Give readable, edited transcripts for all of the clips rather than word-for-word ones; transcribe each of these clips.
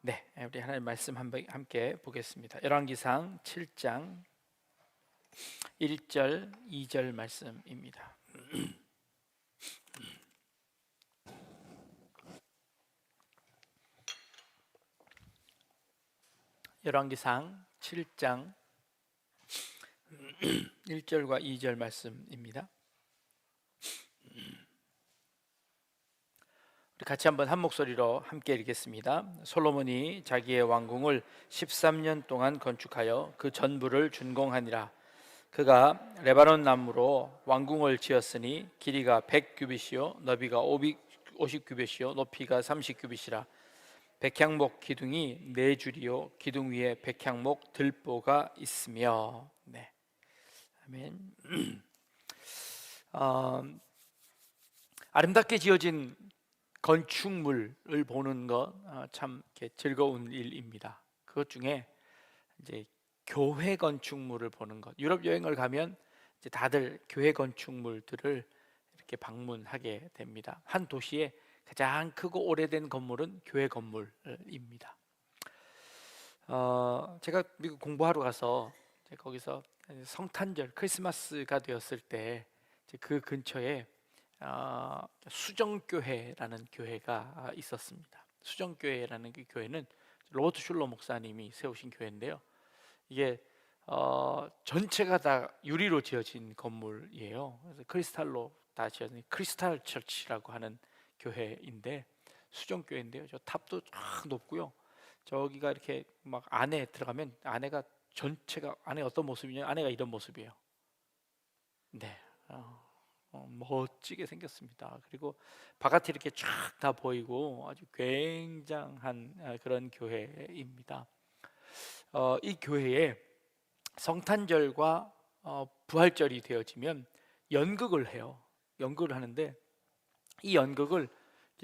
네, 우리 하나님 말씀 함께 보겠습니다. 열왕기상 7장 1절, 2절 말씀입니다. 열왕기상 7장 1절과 2절 말씀입니다. 우리 같이 한번 한 목소리로 함께 읽겠습니다. 솔로몬이 자기의 왕궁을 13년 동안 건축하여 그 전부를 준공하니라. 그가 레바논 나무로 왕궁을 지었으니 길이가 100규빗이요 너비가 50규빗이요 높이가 30규빗이라. 백향목 기둥이 4줄이요 기둥 위에 백향목 들보가 있으며. 네, 아멘. 아름답게 지어진 건축물을 보는 것 참 즐거운 일입니다. 그것 중에 이제 교회 건축물을 보는 것. 유럽 여행을 가면 이제 다들 교회 건축물들을 이렇게 방문하게 됩니다. 한 도시의 가장 크고 오래된 건물은 교회 건물입니다. 제가 미국 공부하러 가서 거기서 성탄절 크리스마스가 되었을 때 그 근처에 수정교회라는 교회가 있었습니다. 수정교회라는 그 교회는 로버트 슐러 목사님이 세우신 교회인데요. 이게 전체가 다 유리로 지어진 건물이에요. 그래서 크리스탈로 다 지어진 크리스탈 처치라고 하는 교회인데, 수정교회인데요. 저 탑도 쫙 높고요. 저기가 이렇게 막 안에 들어가면 안에가 전체가, 안에 어떤 모습이냐, 안에가 이런 모습이에요. 네, 멋지게 생겼습니다. 그리고 바깥이 이렇게 쫙 다 보이고 아주 굉장한 그런 교회입니다. 이 교회에 성탄절과 부활절이 되어지면 연극을 해요. 연극을 하는데 이 연극을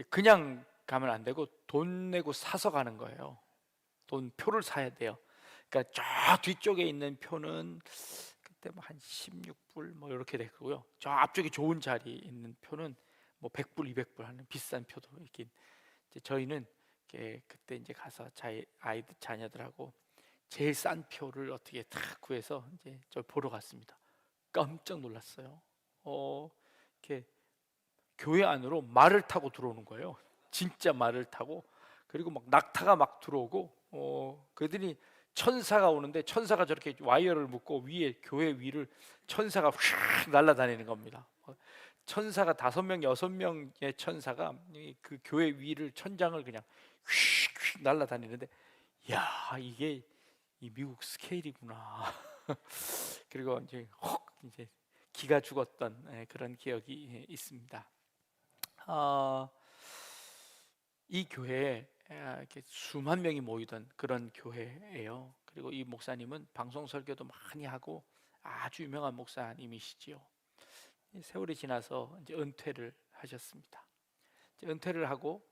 그냥 가면 안 되고 돈 내고 사서 가는 거예요. 표를 사야 돼요. 그러니까 저 뒤쪽에 있는 표는 그때 뭐 한 16불 뭐 이렇게 되고요. 저 앞쪽에 좋은 자리 있는 표는 뭐 100불, 200불 하는 비싼 표도 있긴. 이제 저희는 그때 이제 가서 아이들 자녀들하고 제일 싼 표를 어떻게 탁 구해서 이제 저 보러 갔습니다. 깜짝 놀랐어요. 이렇게 교회 안으로 말을 타고 들어오는 거예요. 진짜 말을 타고. 그리고 막 낙타가 막 들어오고, 그들이 천사가 오는데 천사가 저렇게 와이어를 묶고 위에, 교회 위를 천사가 휙 날아다니는 겁니다. 천사가 5명, 6명의 천사가 그 교회 위를, 천장을 그냥 휙휙 날아다니는데, 야, 이게 이 미국 스케일이구나. 그리고 이제 이제 기가 죽었던 그런 기억이 있습니다. 이 교회에 이렇게 수만 명이 모이던 그런 교회예요. 그리고 이 목사님은 방송 설교도 많이 하고 아주 유명한 목사님이시지요. 세월이 지나서 이제 은퇴를 하셨습니다. 이제 은퇴를 하고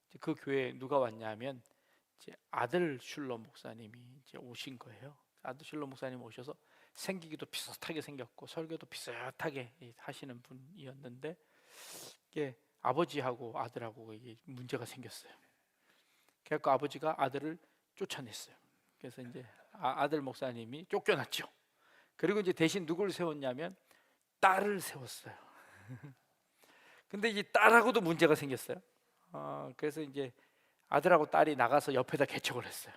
이제 그 교회에 누가 왔냐면 이제 아들 슐러 목사님이 이제 오신 거예요. 아들 슐러 목사님 오셔서 생기기도 비슷하게 생겼고 설교도 비슷하게 하시는 분이었는데, 이게 아버지하고 아들하고 이게 문제가 생겼어요. 그래서 아버지가 아들을 쫓아냈어요. 그래서 이제 아들 목사님이 쫓겨났죠. 그리고 이제 대신 누구를 세웠냐면 딸을 세웠어요. 근데 이제 딸하고도 문제가 생겼어요. 그래서 이제 아들하고 딸이 나가서 옆에다 개척을 했어요.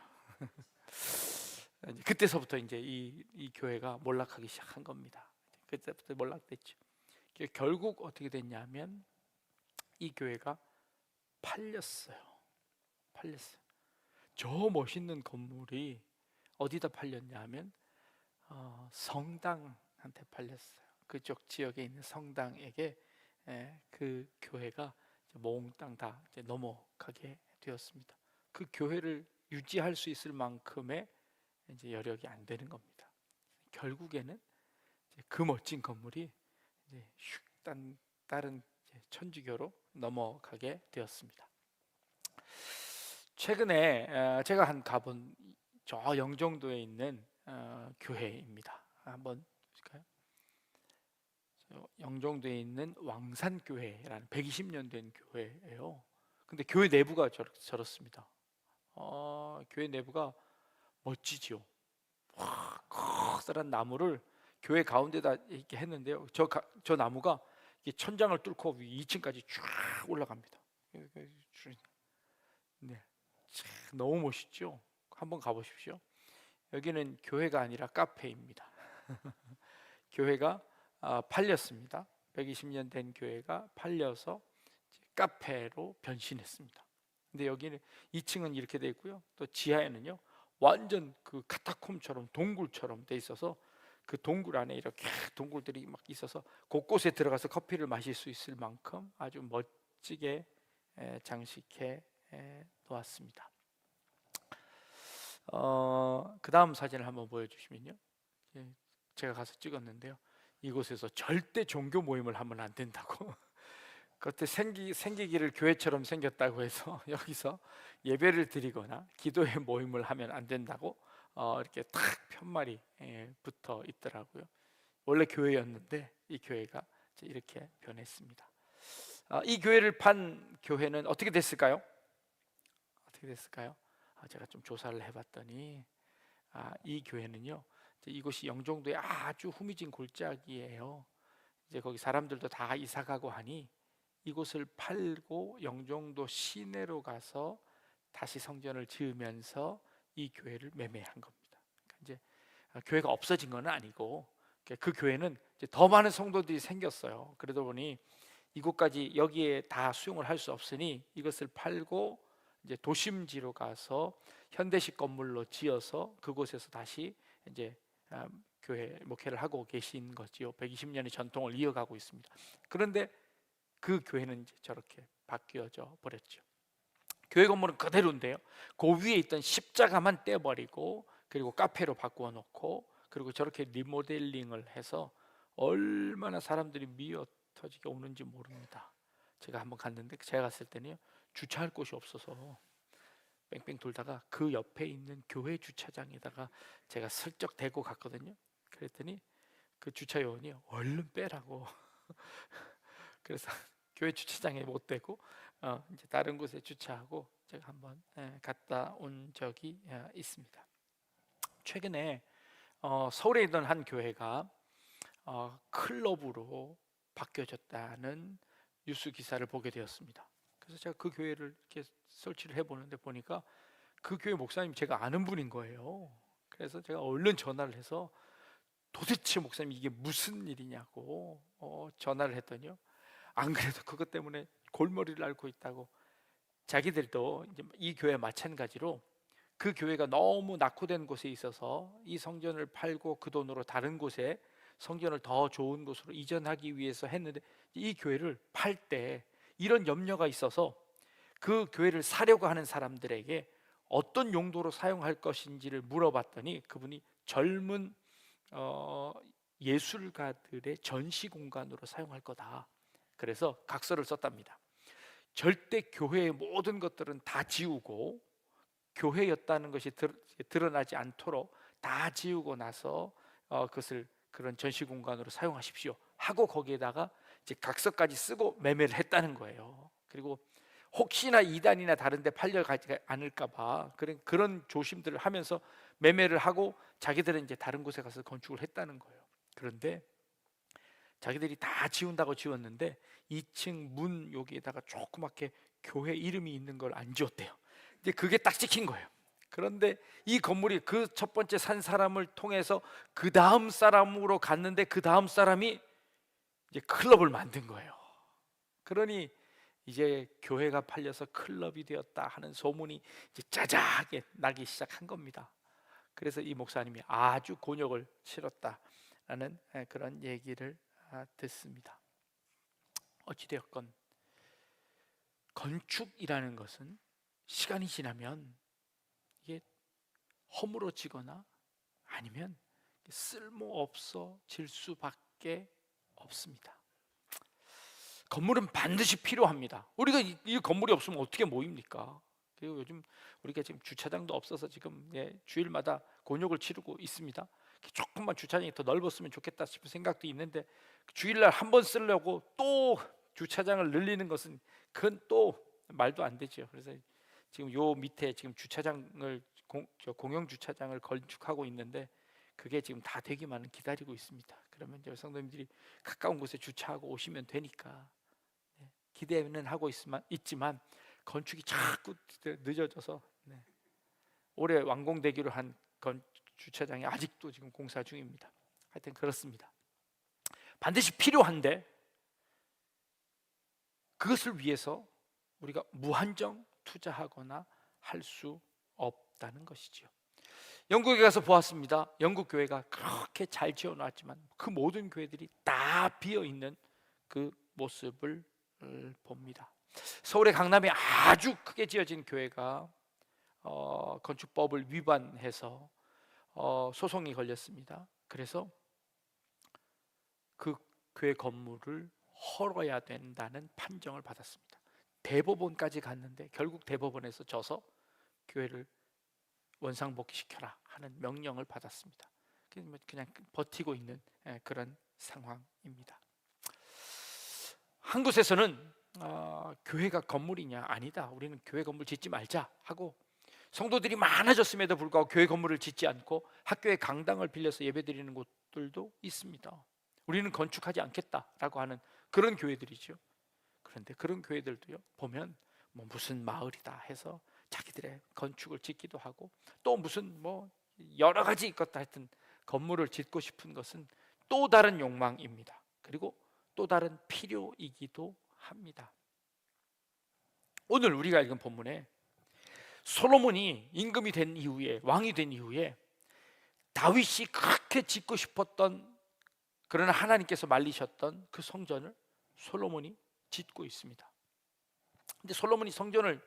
그때서부터 이제 이 교회가 몰락하기 시작한 겁니다. 그때부터 몰락됐죠. 결국 어떻게 됐냐면 이 교회가 팔렸어요. 저 멋있는 건물이 어디다 팔렸냐면 성당한테 팔렸어요. 그쪽 지역에 있는 성당에게 그 교회가 몽땅 다 이제 넘어가게 되었습니다. 그 교회를 유지할 수 있을 만큼의 이제 여력이 안 되는 겁니다. 결국에는 이제 그 멋진 건물이 이제 다른 천주교로 넘어가게 되었습니다. 최근에 제가 가본 저 영종도에 있는 교회입니다. 한번 보실까요? 영종도에 있는 왕산교회라는 120년 된 교회예요. 근데 교회 내부가 저렇습니다. 교회 내부가 멋지지요. 커다란 나무를 교회 가운데다 이렇게 했는데요. 저 나무가 천장을 뚫고 2층까지 쫙 올라갑니다. 네, 너무 멋있죠. 한번 가보십시오. 여기는 교회가 아니라 카페입니다. 교회가 팔렸습니다. 120년 된 교회가 팔려서 카페로 변신했습니다. 근데 여기는 2층은 이렇게 돼 있고요. 또 지하에는요, 완전 그 카타콤처럼 동굴처럼 돼 있어서 그 동굴 안에 이렇게 동굴들이 막 있어서 곳곳에 들어가서 커피를 마실 수 있을 만큼 아주 멋지게 장식해 놓았습니다. 그 다음 사진을 한번 보여주시면요, 제가 가서 찍었는데요, 이곳에서 절대 종교 모임을 하면 안 된다고 그때 생기기를 교회처럼 생겼다고 해서 여기서 예배를 드리거나 기도의 모임을 하면 안 된다고 이렇게 탁 편말이 붙어 있더라고요. 원래 교회였는데 이 교회가 이렇게 변했습니다. 이 교회를 판 교회는 어떻게 됐을까요? 어떻게 됐을까요? 제가 좀 조사를 해봤더니 이 교회는요, 이곳이 영종도의 아주 후미진 골짜기예요. 이제 거기 사람들도 다 이사가고 하니 이곳을 팔고 영종도 시내로 가서 다시 성전을 지으면서 이 교회를 매매한 겁니다. 그러니까 이제 교회가 없어진 건 아니고 그 교회는 이제 더 많은 성도들이 생겼어요. 그러다 보니 이곳까지 여기에 다 수용을 할 수 없으니 이것을 팔고 이제 도심지로 가서 현대식 건물로 지어서 그곳에서 다시 이제 교회 목회를 하고 계신 거지요. 120년의 전통을 이어가고 있습니다. 그런데 그 교회는 이제 저렇게 바뀌어져 버렸죠. 교회 건물은 그대로인데요, 그 위에 있던 십자가만 떼버리고 그리고 카페로 바꾸어 놓고 그리고 저렇게 리모델링을 해서 얼마나 사람들이 미어 터지게 오는지 모릅니다. 제가 한번 갔는데 제가 갔을 때는요, 주차할 곳이 없어서 뺑뺑 돌다가 그 옆에 있는 교회 주차장에다가 제가 슬쩍 대고 갔거든요. 그랬더니 그 주차 요원이 얼른 빼라고 그래서 교회 주차장에 못 대고 이제 다른 곳에 주차하고 제가 한번 갔다 온 적이 있습니다. 최근에 서울에 있던 한 교회가 클럽으로 바뀌어졌다는 뉴스 기사를 보게 되었습니다. 그래서 제가 그 교회를 이렇게 설치를 해보는데 보니까 그 교회 목사님 제가 아는 분인 거예요. 그래서 제가 얼른 전화를 해서 도대체 목사님 이게 무슨 일이냐고 전화를 했더니요, 안 그래도 그것 때문에 골머리를 앓고 있다고. 자기들도 이제 이 교회 마찬가지로 그 교회가 너무 낙후된 곳에 있어서 이 성전을 팔고 그 돈으로 다른 곳에 성전을 더 좋은 곳으로 이전하기 위해서 했는데 이 교회를 팔 때 이런 염려가 있어서 그 교회를 사려고 하는 사람들에게 어떤 용도로 사용할 것인지를 물어봤더니 그분이 젊은 예술가들의 전시 공간으로 사용할 거다. 그래서 각서를 썼답니다. 절대 교회의 모든 것들은 다 지우고 교회였다는 것이 드러나지 않도록 다 지우고 나서 그것을 그런 전시 공간으로 사용하십시오 하고 거기에다가 이제 각서까지 쓰고 매매를 했다는 거예요. 그리고 혹시나 이단이나 다른 데 팔려가지 않을까 봐 그런 조심들을 하면서 매매를 하고 자기들은 이제 다른 곳에 가서 건축을 했다는 거예요. 그런데 자기들이 다 지운다고 지웠는데 2층 문 여기에다가 조그맣게 교회 이름이 있는 걸 안 지웠대요. 이제 그게 딱 찍힌 거예요. 그런데 이 건물이 그 첫 번째 산 사람을 통해서 그 다음 사람으로 갔는데 그 다음 사람이 이제 클럽을 만든 거예요. 그러니 이제 교회가 팔려서 클럽이 되었다 하는 소문이 이제 짜자하게 나기 시작한 겁니다. 그래서 이 목사님이 아주 곤욕을 치렀다라는 그런 얘기를 듣습니다. 어찌되었건 건축이라는 것은 시간이 지나면 이게 허물어지거나 아니면 쓸모없어질 수밖에 없습니다. 건물은 반드시 필요합니다. 우리가 이 건물이 없으면 어떻게 모입니까? 그리고 요즘 우리가 지금 주차장도 없어서 지금 주일마다 곤욕을 치르고 있습니다. 조금만 주차장이 더 넓었으면 좋겠다 싶은 생각도 있는데 주일날 한 번 쓰려고 또 주차장을 늘리는 것은 그건 또 말도 안 되죠. 그래서 지금 요 밑에 지금 주차장을 공영 주차장을 건축하고 있는데 그게 지금 다 되기만은 기다리고 있습니다. 그러면 이제 성도님들이 가까운 곳에 주차하고 오시면 되니까 기대는 하고 있지만 건축이 자꾸 늦어져서 올해 완공되기로 한 주차장이 아직도 지금 공사 중입니다. 하여튼 그렇습니다. 반드시 필요한데 그것을 위해서 우리가 무한정 투자하거나 할 수 없다는 것이지요. 영국에 가서 보았습니다. 영국 교회가 그렇게 잘 지어놨지만 그 모든 교회들이 다 비어있는 그 모습을 봅니다. 서울의 강남에 아주 크게 지어진 교회가 건축법을 위반해서 소송이 걸렸습니다. 그래서 그 교회 건물을 헐어야 된다는 판정을 받았습니다. 대법원까지 갔는데 결국 대법원에서 져서 교회를 원상복귀시켜라 하는 명령을 받았습니다. 그냥 버티고 있는 그런 상황입니다. 한 곳에서는 교회가 건물이냐? 아니다. 우리는 교회 건물 짓지 말자 하고 성도들이 많아졌음에도 불구하고 교회 건물을 짓지 않고 학교의 강당을 빌려서 예배드리는 곳들도 있습니다. 우리는 건축하지 않겠다라고 하는 그런 교회들이죠. 그런데 그런 교회들도요, 보면 뭐 무슨 마을이다 해서 자기들의 건축을 짓기도 하고 또 무슨 뭐 여러 가지 있겠다 하여튼 건물을 짓고 싶은 것은 또 다른 욕망입니다. 그리고 또 다른 필요이기도 합니다. 오늘 우리가 읽은 본문에 솔로몬이 임금이 된 이후에, 왕이 된 이후에 다윗이 그렇게 짓고 싶었던, 그러나 하나님께서 말리셨던 그 성전을 솔로몬이 짓고 있습니다. 근데 솔로몬이 성전을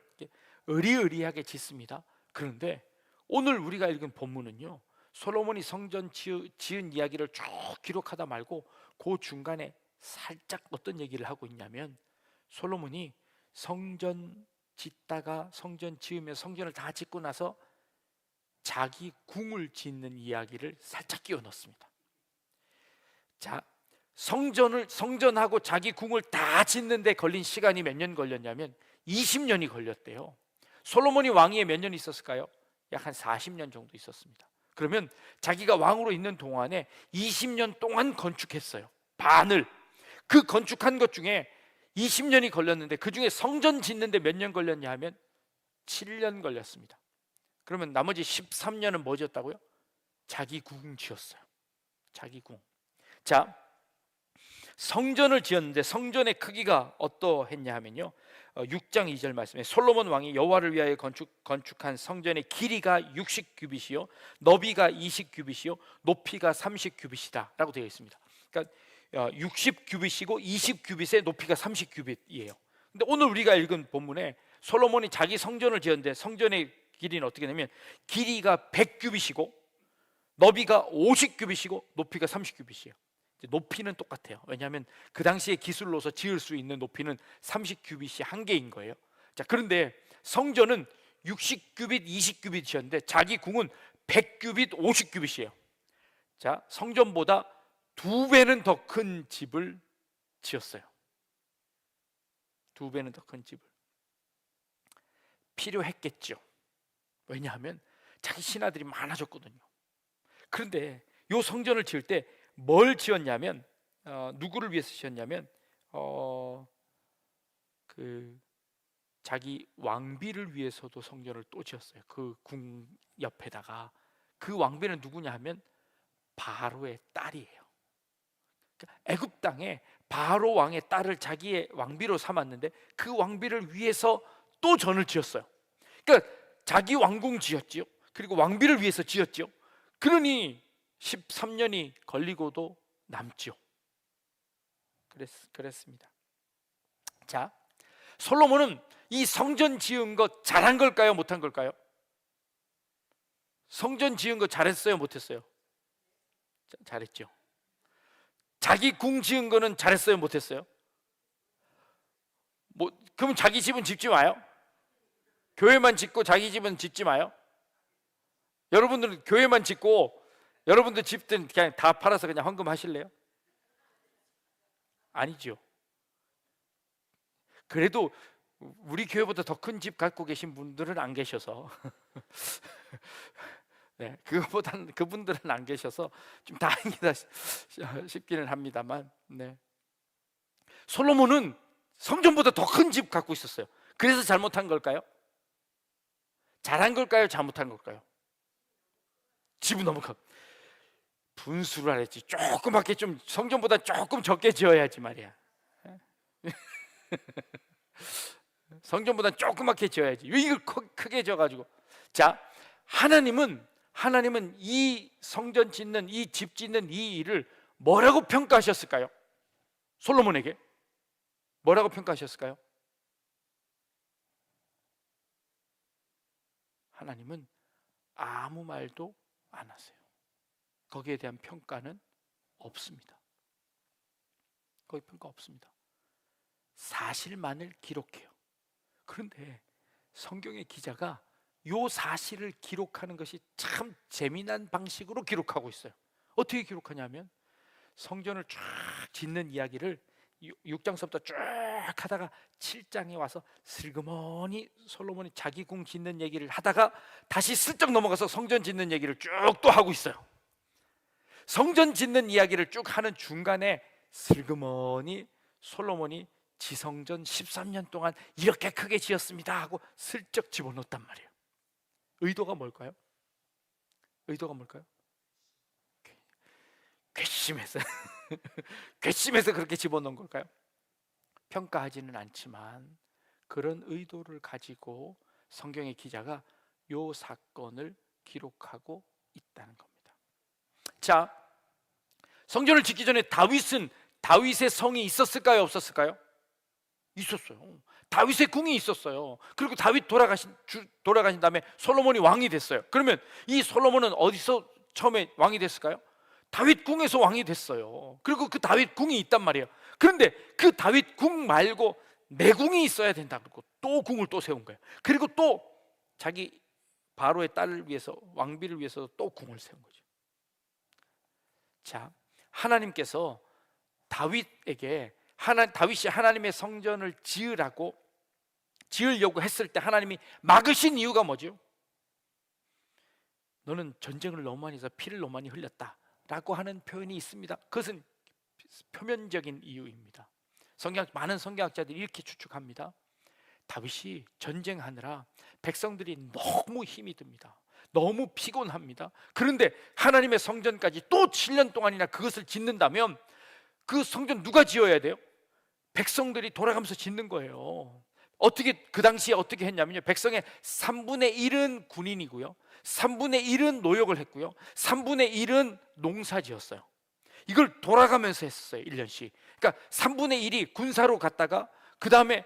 의리의리하게 짓습니다. 그런데 오늘 우리가 읽은 본문은요, 솔로몬이 성전 지은 이야기를 쭉 기록하다 말고 그 중간에 살짝 어떤 얘기를 하고 있냐면, 솔로몬이 성전 짓다가 성전 지으며 성전을 다 짓고 나서 자기 궁을 짓는 이야기를 살짝 끼워 넣습니다. 자, 성전하고 자기 궁을 다 짓는데 걸린 시간이 몇 년 걸렸냐면 20년이 걸렸대요. 솔로몬이 왕위에 몇 년 있었을까요? 약 한 40년 정도 있었습니다. 그러면 자기가 왕으로 있는 동안에 20년 동안 건축했어요. 반을. 그 건축한 것 중에 20년이 걸렸는데 그 중에 성전 짓는데 몇 년 걸렸냐 하면 7년 걸렸습니다. 그러면 나머지 13년은 뭐 지었다고요? 자기 궁 지었어요. 자기 궁. 자, 성전을 지었는데 성전의 크기가 어떠했냐 하면요, 6장 2절 말씀에 솔로몬 왕이 여호와를 위하여 건축한 성전의 길이가 60규빗이요 너비가 20규빗이요 높이가 30규빗이다 라고 되어 있습니다. 그러니까 60규빗이고 20규빗의 높이가 30규빗이에요. 근데 오늘 우리가 읽은 본문에 솔로몬이 자기 성전을 지었는데 성전의 길이는 어떻게 되냐면 길이가 100규빗이고 너비가 50규빗이고 높이가 30규빗이에요. 높이는 똑같아요. 왜냐하면 그 당시에 기술로서 지을 수 있는 높이는 30규빗이 한계인 거예요. 자, 그런데 성전은 60규빗, 20규빗이었는데 자기 궁은 100규빗, 50규빗이에요. 자, 성전보다 2배는 더 큰 집을 지었어요. 2배는 더 큰 집을. 필요했겠죠. 왜냐하면 자기 신하들이 많아졌거든요. 그런데 이 성전을 지을 때 뭘 지었냐면 누구를 위해서 지었냐면 그 자기 왕비를 위해서도 성전을 또 지었어요. 그 궁 옆에다가. 그 왕비는 누구냐 하면 바로의 딸이에요. 그러니까 애굽 땅에 바로 왕의 딸을 자기의 왕비로 삼았는데 그 왕비를 위해서 또 전을 지었어요. 그러니까 자기 왕궁 지었지요. 그리고 왕비를 위해서 지었지요. 그러니 13년이 걸리고도 남죠. 그랬습니다. 자, 솔로몬은 이 성전 지은 거 잘한 걸까요? 못한 걸까요? 성전 지은 거 잘했어요? 못했어요? 잘했죠. 자기 궁 지은 거는 잘했어요? 못했어요? 그럼 자기 집은 짓지 마요. 교회만 짓고 자기 집은 짓지 마요. 여러분들은 교회만 짓고 여러분들 집들 그냥 다 팔아서 그냥 헌금 하실래요? 아니죠. 그래도 우리 교회보다 더 큰 집 갖고 계신 분들은 안 계셔서 네, 그분들은 안 계셔서 좀 다행이다 싶기는 합니다만, 네. 솔로몬은 성전보다 더 큰 집 갖고 있었어요. 그래서 잘못한 걸까요? 잘한 걸까요? 잘못한 걸까요? 집은 너무 커. 분수를 하랬지. 조그맣게, 좀 성전보다 조금 적게 지어야지 말이야. 성전보다 조그맣게 지어야지. 왜 이걸 크게 지어가지고. 자, 하나님은 이 성전 짓는, 이 집 짓는 이 일을 뭐라고 평가하셨을까요? 솔로몬에게 뭐라고 평가하셨을까요? 하나님은 아무 말도 안 하세요. 거기에 대한 평가는 없습니다. 거기 평가 없습니다. 사실만을 기록해요. 그런데 성경의 기자가 요 사실을 기록하는 것이 참 재미난 방식으로 기록하고 있어요. 어떻게 기록하냐면 성전을 쫙 짓는 이야기를 6장서부터 쭉 하다가 7장에 와서 슬그머니 솔로몬이 자기 궁 짓는 얘기를 하다가 다시 슬쩍 넘어가서 성전 짓는 얘기를 쭉 또 하고 있어요. 성전 짓는 이야기를 쭉 하는 중간에 슬그머니 솔로몬이 지성전 13년 동안 이렇게 크게 지었습니다 하고 슬쩍 집어넣었단 말이에요. 의도가 뭘까요? 의도가 뭘까요? 괘씸해서 괘씸해서 그렇게 집어넣은 걸까요? 평가하지는 않지만 그런 의도를 가지고 성경의 기자가 요 사건을 기록하고 있다는 겁니다. 자, 성전을 짓기 전에 다윗의 성이 있었을까요? 없었을까요? 있었어요. 다윗의 궁이 있었어요. 그리고 다윗 돌아가신 다음에 솔로몬이 왕이 됐어요. 그러면 이 솔로몬은 어디서 처음에 왕이 됐을까요? 다윗 궁에서 왕이 됐어요. 그리고 그 다윗 궁이 있단 말이에요. 그런데 그 다윗 궁 말고 내 궁이 있어야 된다고 또 궁을 또 세운 거예요. 그리고 또 자기 바로의 딸을 위해서, 왕비를 위해서 또 궁을 세운 거죠. 자, 하나님께서 다윗이 하나님의 성전을 지으려고 했을 때 하나님이 막으신 이유가 뭐죠? 너는 전쟁을 너무 많이 해서 피를 너무 많이 흘렸다 라고 하는 표현이 있습니다. 그것은 표면적인 이유입니다. 많은 성경학자들이 이렇게 추측합니다. 다윗이 전쟁하느라 백성들이 너무 힘이 듭니다. 너무 피곤합니다. 그런데 하나님의 성전까지 또 7년 동안이나 그것을 짓는다면 그 성전 누가 지어야 돼요? 백성들이 돌아가면서 짓는 거예요. 그 당시에 어떻게 했냐면요, 백성의 3분의 1은 군인이고요, 3분의 1은 노역을 했고요, 3분의 1은 농사지었어요. 이걸 돌아가면서 했었어요, 1년씩. 그러니까 3분의 1이 군사로 갔다가 그 다음에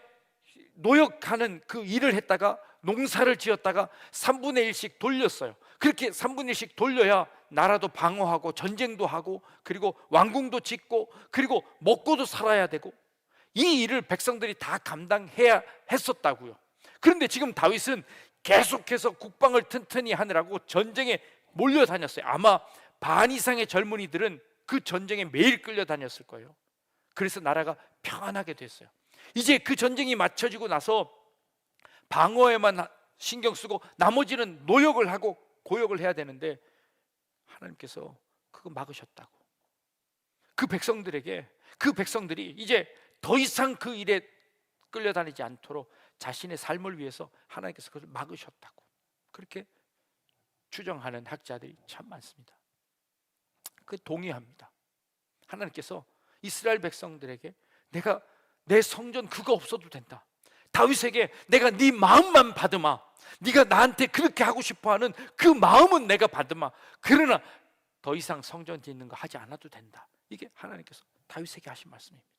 노역하는 그 일을 했다가 농사를 지었다가 3분의 1씩 돌렸어요. 그렇게 3분의 1씩 돌려야 나라도 방어하고 전쟁도 하고 그리고 왕궁도 짓고 그리고 먹고도 살아야 되고, 이 일을 백성들이 다 감당해야 했었다고요. 그런데 지금 다윗은 계속해서 국방을 튼튼히 하느라고 전쟁에 몰려다녔어요. 아마 반 이상의 젊은이들은 그 전쟁에 매일 끌려다녔을 거예요. 그래서 나라가 평안하게 됐어요. 이제 그 전쟁이 맞춰지고 나서 방어에만 신경 쓰고 나머지는 노역을 하고 고역을 해야 되는데 하나님께서 그거 막으셨다고. 그 백성들이 이제 더 이상 그 일에 끌려다니지 않도록 자신의 삶을 위해서 하나님께서 그것을 막으셨다고, 그렇게 추정하는 학자들이 참 많습니다. 그 동의합니다. 하나님께서 이스라엘 백성들에게 내가 내 성전 그거 없어도 된다, 다윗에게 내가 네 마음만 받으마, 네가 나한테 그렇게 하고 싶어하는 그 마음은 내가 받으마, 그러나 더 이상 성전 짓는 거 하지 않아도 된다. 이게 하나님께서 다윗에게 하신 말씀입니다.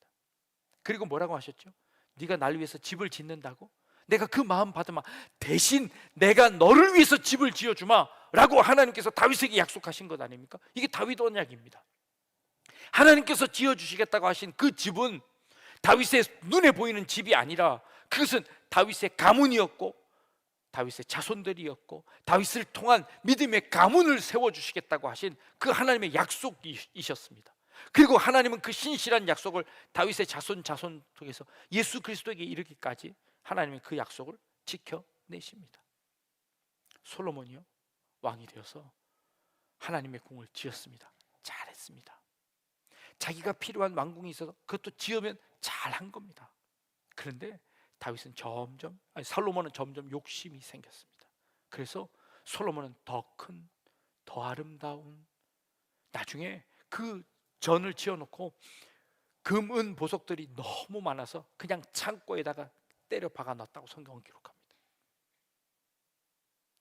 그리고 뭐라고 하셨죠? 네가 날 위해서 집을 짓는다고? 내가 그 마음 받으마, 대신 내가 너를 위해서 집을 지어주마 라고 하나님께서 다윗에게 약속하신 것 아닙니까? 이게 다윗 언약입니다. 하나님께서 지어주시겠다고 하신 그 집은 다윗의 눈에 보이는 집이 아니라 그것은 다윗의 가문이었고 다윗의 자손들이었고 다윗을 통한 믿음의 가문을 세워주시겠다고 하신 그 하나님의 약속이셨습니다. 그리고 하나님은 그 신실한 약속을 다윗의 자손 통해서 예수 그리스도에게 이르기까지 하나님이 그 약속을 지켜내십니다. 솔로몬이요, 왕이 되어서 하나님의 궁을 지었습니다. 잘했습니다. 자기가 필요한 왕궁이 있어서 그것도 지으면 잘한 겁니다. 그런데 다윗은 솔로몬은 점점 욕심이 생겼습니다. 그래서 솔로몬은 더 큰, 더 아름다운, 나중에 그 전을 지어놓고 금, 은, 보석들이 너무 많아서 그냥 창고에다가 때려 박아 놨다고 성경은 기록합니다.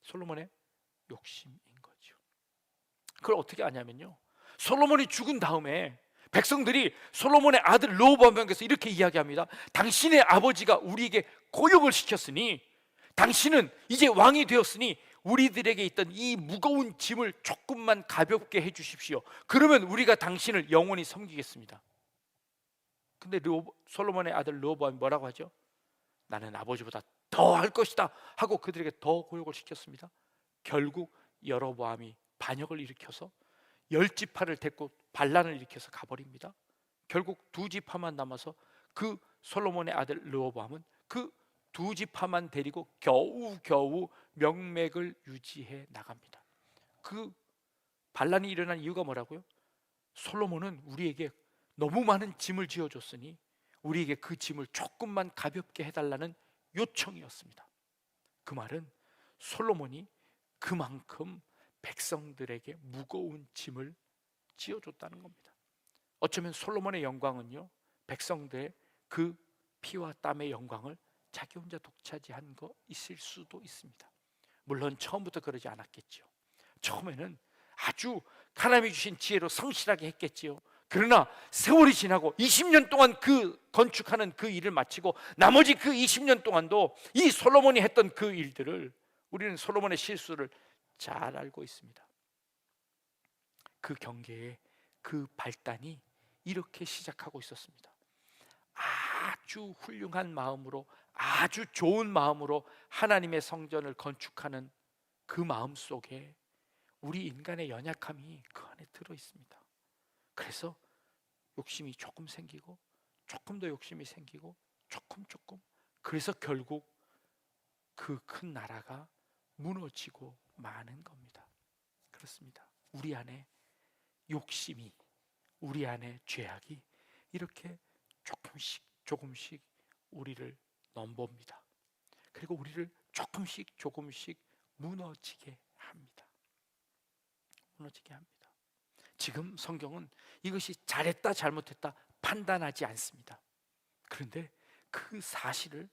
솔로몬의 욕심인 거죠. 그걸 어떻게 아냐면요, 솔로몬이 죽은 다음에 백성들이 솔로몬의 아들 르호보암에게서 이렇게 이야기합니다. 당신의 아버지가 우리에게 고역을 시켰으니, 당신은 이제 왕이 되었으니 우리들에게 있던 이 무거운 짐을 조금만 가볍게 해주십시오. 그러면 우리가 당신을 영원히 섬기겠습니다. 근데 솔로몬의 아들 르호보암이 뭐라고 하죠? 나는 아버지보다 더 할 것이다 하고 그들에게 더 고역을 시켰습니다. 결국 여로보암이 반역을 일으켜서 10지파를 데리고 반란을 일으켜서 가버립니다. 결국 2지파만 남아서 그 솔로몬의 아들 르호보암은 그 2지파만 데리고 겨우 명맥을 유지해 나갑니다. 그 반란이 일어난 이유가 뭐라고요? 솔로몬은 우리에게 너무 많은 짐을 지어줬으니 우리에게 그 짐을 조금만 가볍게 해달라는 요청이었습니다. 그 말은 솔로몬이 그만큼 백성들에게 무거운 짐을 지어줬다는 겁니다. 어쩌면 솔로몬의 영광은요, 백성들의 그 피와 땀의 영광을 자기 혼자 독차지한 거 있을 수도 있습니다. 물론 처음부터 그러지 않았겠죠. 처음에는 아주 하나님이 주신 지혜로 성실하게 했겠지요. 그러나 세월이 지나고 20년 동안 그 건축하는 그 일을 마치고 나머지 그 20년 동안도 이 솔로몬이 했던 그 일들을 우리는 솔로몬의 실수를 잘 알고 있습니다. 그 경계에 그 발단이 이렇게 시작하고 있었습니다. 아주 훌륭한 마음으로, 아주 좋은 마음으로 하나님의 성전을 건축하는 그 마음 속에 우리 인간의 연약함이 그 안에 들어 있습니다. 그래서 욕심이 조금 생기고 조금 더 욕심이 생기고 조금 그래서 결국 그 큰 나라가 무너지고 마는 겁니다. 그렇습니다. 우리 안에 욕심이, 우리 안에 죄악이 이렇게 조금씩 우리를 넘봅니다. 그리고 우리를 조금씩 무너지게 합니다. 지금 성경은 이것이 잘했다 잘못했다 판단하지 않습니다. 그런데 그 사실을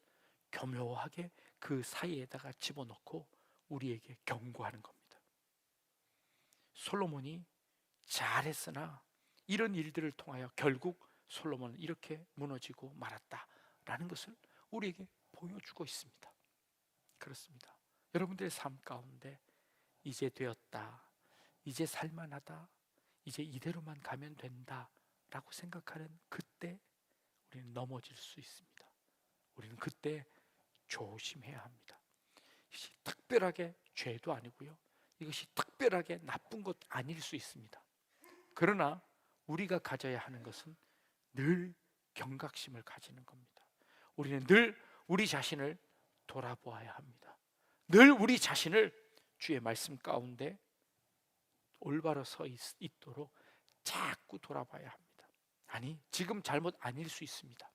교묘하게 그 사이에다가 집어넣고 우리에게 경고하는 겁니다. 솔로몬이 잘했으나 이런 일들을 통하여 결국 솔로몬은 이렇게 무너지고 말았다라는 것을 우리에게 보여주고 있습니다. 그렇습니다. 여러분들의 삶 가운데 이제 되었다, 이제 살만하다, 이제 이대로만 가면 된다 라고 생각하는 그때 우리는 넘어질 수 있습니다. 우리는 그때 조심해야 합니다. 이것이 특별하게 죄도 아니고요, 이것이 특별하게 나쁜 것 아닐 수 있습니다. 그러나 우리가 가져야 하는 것은 늘 경각심을 가지는 겁니다. 우리는 늘 우리 자신을 돌아보아야 합니다. 늘 우리 자신을 주의 말씀 가운데 올바로 서 있도록 자꾸 돌아봐야 합니다. 아니, 지금 잘못 아닐 수 있습니다.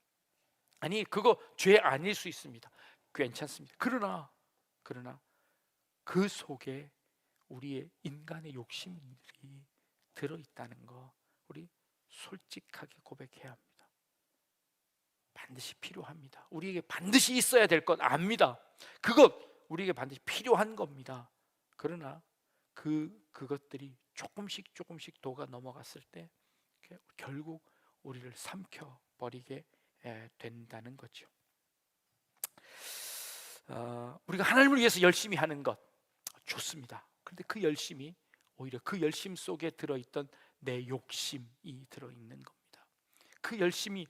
아니, 그거 죄 아닐 수 있습니다. 괜찮습니다. 그러나 그 속에 우리의 인간의 욕심들이 들어있다는 거 우리 솔직하게 고백해야 합니다. 반드시 필요합니다. 우리에게 반드시 있어야 될 것 압니다. 그것 우리에게 반드시 필요한 겁니다. 그러나 그것들이 조금씩 도가 넘어갔을 때 결국 우리를 삼켜버리게 된다는 거죠. 우리가 하나님을 위해서 열심히 하는 것 좋습니다. 그런데 그 열심이 오히려 그 열심 속에 들어있던 내 욕심이 들어있는 겁니다. 그 열심이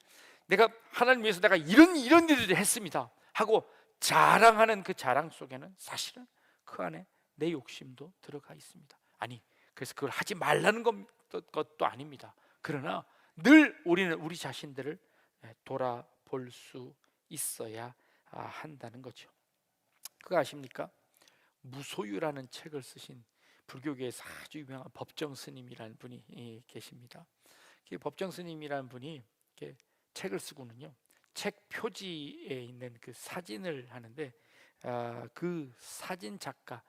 내가 하나님 위해서 내가 이런 일들을 했습니다 하고 자랑하는 그 자랑 속에는 사실은 그 안에 내 욕심도 들어가 있습니다. 아니, 그래서 그걸 하지 말라는 것도 아닙니다. 그러나 늘 우리는 우리 자신들을 돌아볼 수 있어야 한다는 거죠. 그거 아십니까? 무소유라는 책을 쓰신 불교계에서 아주 유명한 법정 스님이라는 분이 계십니다. 법정 스님이라는 분이 이렇게 책을 쓰고는요, 책 표지에 있는 그 사진을 하는데, 그 사진 작가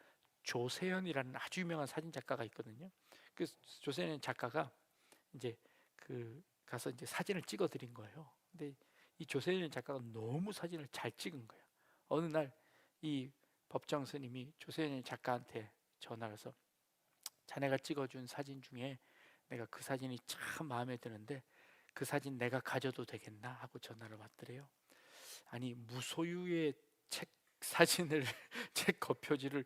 조세현이라는 아주 유명한 사진 작가가 있거든요. 그 조세현 작가가 이제 그 가서 이제 사진을 찍어 드린 거예요. 근데 이 조세현 작가가 너무 사진을 잘 찍은 거예요. 어느 날 이 법정 스님이 조세현 작가한테 전화를 해서, 자네가 찍어준 사진 중에 내가 그 사진이 참 마음에 드는데 그 사진 내가 가져도 되겠나 하고 전화를 왔더래요. 아니, 무소유의 책 사진을 책 겉표지를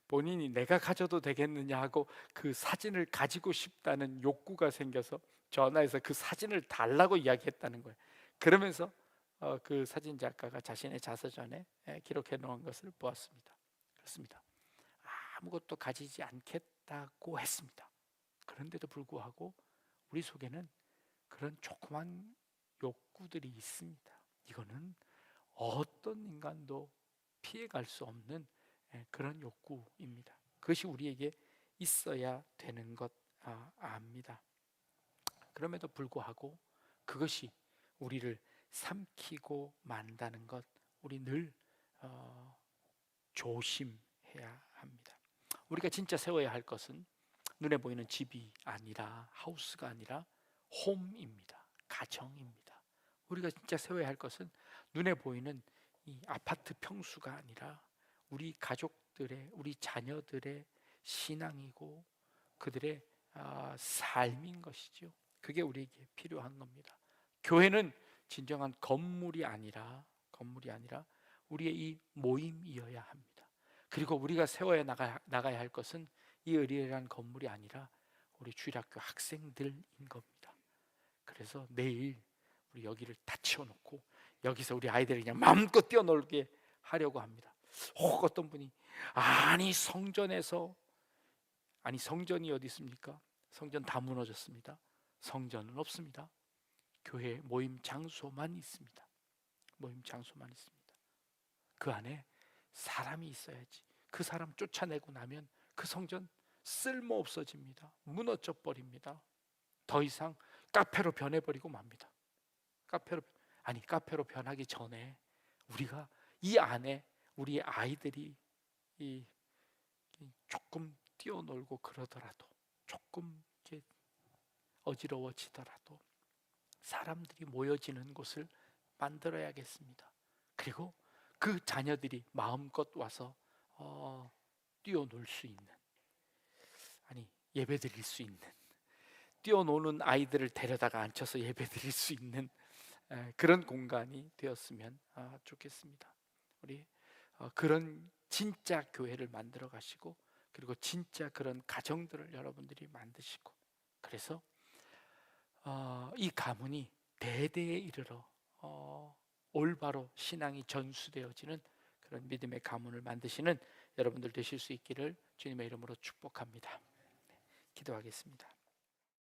본인이 내가 가져도 되겠느냐 하고 그 사진을 가지고 싶다는 욕구가 생겨서 전화해서 그 사진을 달라고 이야기했다는 거예요. 그러면서 그 사진 작가가 자신의 자서전에 기록해 놓은 것을 보았습니다. 그렇습니다. 아무것도 가지지 않겠다고 했습니다. 그런데도 불구하고 우리 속에는 그런 조그만 욕구들이 있습니다. 이거는 어떤 인간도 피해갈 수 없는 그런 욕구입니다. 그것이 우리에게 있어야 되는 것 압니다. 그럼에도 불구하고 그것이 우리를 삼키고 만다는 것, 우리 늘 조심해야 합니다. 우리가 진짜 세워야 할 것은 눈에 보이는 집이 아니라, 하우스가 아니라 홈입니다. 가정입니다. 우리가 진짜 세워야 할 것은 눈에 보이는 이 아파트 평수가 아니라 우리 가족들의, 우리 자녀들의 신앙이고 그들의 삶인 것이죠. 그게 우리에게 필요한 겁니다. 교회는 진정한 건물이 아니라 우리의 이 모임이어야 합니다. 그리고 우리가 세워야 나가야 할 것은 이 의리란 건물이 아니라 우리 주일학교 학생들인 겁니다. 그래서 내일 우리 여기를 다 치워놓고 여기서 우리 아이들을 그냥 마음껏 뛰어놀게 하려고 합니다. 혹 어떤 분이 성전이 어디 있습니까? 성전 다 무너졌습니다. 성전은 없습니다. 교회 모임 장소만 있습니다. 모임 장소만 있습니다. 그 안에 사람이 있어야지. 그 사람 쫓아내고 나면 그 성전 쓸모 없어집니다. 무너져 버립니다. 더 이상 카페로 변해버리고 맙니다. 카페로 변하기 전에 우리가 이 안에 우리 아이들이 조금 뛰어놀고 그러더라도, 조금 이렇게 어지러워지더라도 사람들이 모여지는 곳을 만들어야겠습니다. 그리고 그 자녀들이 마음껏 와서 뛰어놀 수 있는, 예배드릴 수 있는, 뛰어노는 아이들을 데려다가 앉혀서 예배드릴 수 있는 그런 공간이 되었으면 좋겠습니다. 우리 그런 진짜 교회를 만들어 가시고, 그리고 진짜 그런 가정들을 여러분들이 만드시고, 그래서 이 가문이 대대에 이르러 올바로 신앙이 전수되어지는 그런 믿음의 가문을 만드시는 여러분들 되실 수 있기를 주님의 이름으로 축복합니다. 기도하겠습니다.